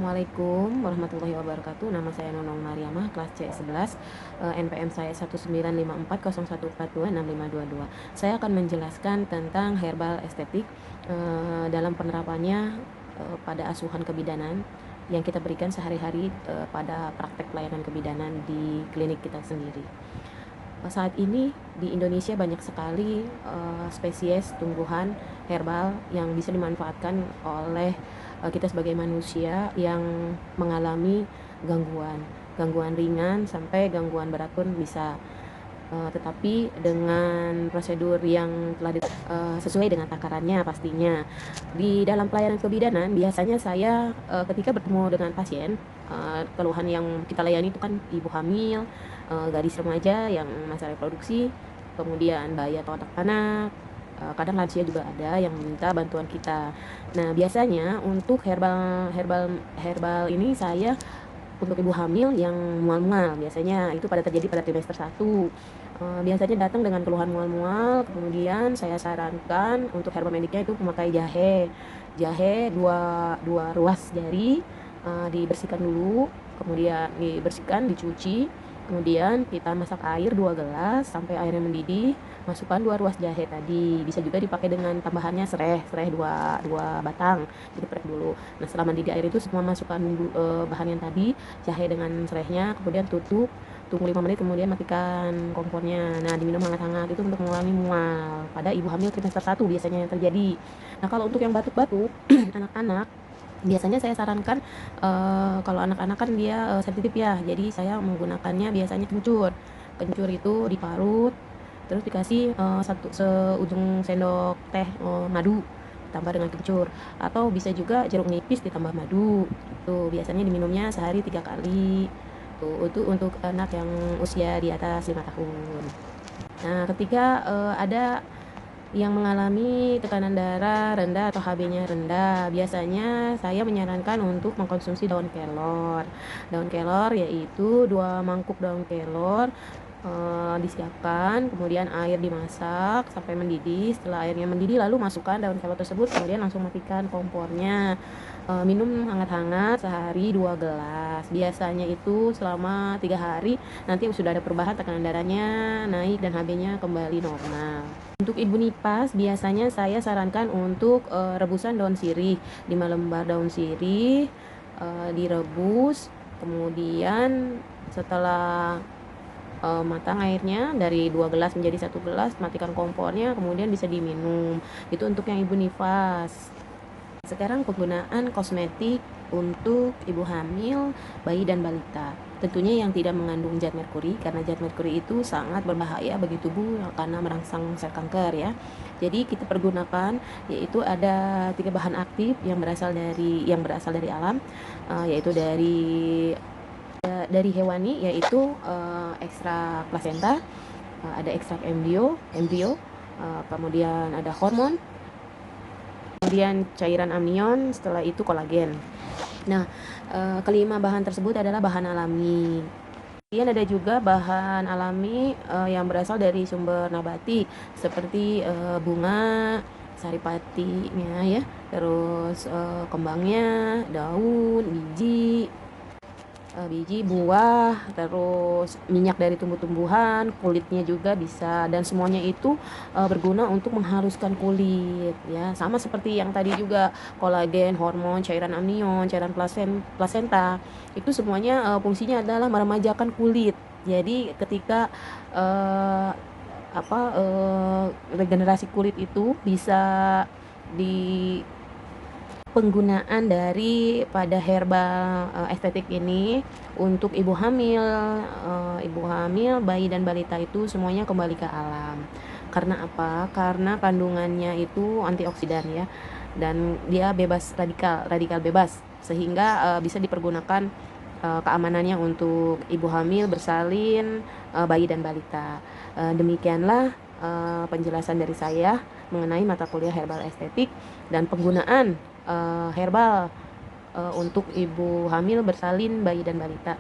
Assalamualaikum warahmatullahi wabarakatuh. Nama saya Nunung Mariamah, kelas C11. NPM saya 195401426522. Saya akan menjelaskan tentang herbal estetik dalam penerapannya pada asuhan kebidanan yang kita berikan sehari-hari pada praktek pelayanan kebidanan di klinik kita sendiri. Saat ini di Indonesia banyak sekali spesies tumbuhan herbal yang bisa dimanfaatkan oleh kita sebagai manusia yang mengalami gangguan ringan sampai gangguan berat pun bisa. Tetapi dengan prosedur yang telah sesuai dengan takarannya pastinya. Di dalam pelayanan kebidanan biasanya saya ketika bertemu dengan pasien, keluhan yang kita layani itu kan ibu hamil, gadis remaja yang masa reproduksi, kemudian bayi atau anak-anak, kadang lansia juga ada yang minta bantuan kita. Nah, biasanya untuk herbal ini saya untuk ibu hamil yang mual-mual, biasanya itu terjadi pada trimester 1. Biasanya datang dengan keluhan mual-mual, kemudian saya sarankan untuk herbal mediknya itu memakai jahe. Jahe dua ruas jari, dibersihkan dulu, kemudian dicuci, kemudian kita masak air 2 gelas sampai airnya mendidih, masukkan 2 ruas jahe tadi. Bisa juga dipakai dengan tambahannya serai 2 batang, digeprek dulu. Nah, setelah mendidih air itu semua masukkan bahan yang tadi, jahe dengan serainya, kemudian tutup, tunggu 5 menit, kemudian matikan kompornya. Nah, diminum hangat-hangat, itu untuk mengurangi mual pada ibu hamil trimester 1 biasanya yang terjadi. Nah, kalau untuk yang batuk-batuk anak-anak, biasanya saya sarankan kalau anak-anak kan dia sensitif ya, jadi saya menggunakannya biasanya kencur. Kencur itu diparut, terus dikasih seujung sendok teh madu ditambah dengan kencur, atau bisa juga jeruk nipis ditambah madu. Tuh biasanya diminumnya sehari 3 kali. Tuh itu untuk anak yang usia di atas 5 tahun. Nah, ketika ada yang mengalami tekanan darah rendah atau HB-nya rendah, biasanya saya menyarankan untuk mengkonsumsi daun kelor. Daun kelor yaitu 2 mangkuk daun kelor disiapkan, kemudian air dimasak sampai mendidih. Setelah airnya mendidih lalu masukkan daun kelor tersebut, kemudian langsung matikan kompornya. Minum hangat-hangat sehari 2 gelas. Biasanya itu selama 3 hari nanti sudah ada perubahan, tekanan darahnya naik dan HB-nya kembali normal. Untuk ibu nipas biasanya saya sarankan untuk rebusan daun sirih, 5 lembar daun sirih direbus, kemudian setelah matang airnya dari 2 gelas menjadi 1 gelas, matikan kompornya, kemudian bisa diminum. Itu untuk yang ibu nifas. Sekarang penggunaan kosmetik untuk ibu hamil, bayi dan balita. Tentunya yang tidak mengandung zat merkuri, karena zat merkuri itu sangat berbahaya bagi tubuh karena merangsang sel kanker ya. Jadi kita pergunakan yaitu ada 3 bahan aktif yang berasal dari alam, yaitu dari hewani, yaitu ekstrak plasenta, ada ekstrak embrio, kemudian ada hormon, kemudian cairan amnion, setelah itu kolagen. Nah, kelima bahan tersebut adalah bahan alami. Kemudian ada juga bahan alami yang berasal dari sumber nabati seperti bunga, saripatinya ya, terus kembangnya, daun, biji buah, terus minyak dari tumbuh-tumbuhan, kulitnya juga bisa, dan semuanya itu berguna untuk menghaluskan kulit ya, sama seperti yang tadi juga kolagen, hormon, cairan amnion, cairan plasenta, itu semuanya fungsinya adalah meremajakan kulit. Jadi ketika regenerasi kulit itu bisa di penggunaan pada herbal estetik ini untuk ibu hamil, bayi dan balita itu semuanya kembali ke alam. Karena apa? Karena kandungannya itu antioksidan ya, dan dia bebas radikal bebas, sehingga bisa dipergunakan keamanannya untuk ibu hamil, bersalin, bayi dan balita. Demikianlah penjelasan dari saya mengenai mata kuliah herbal estetik dan penggunaan herbal untuk ibu hamil, bersalin, bayi dan balita.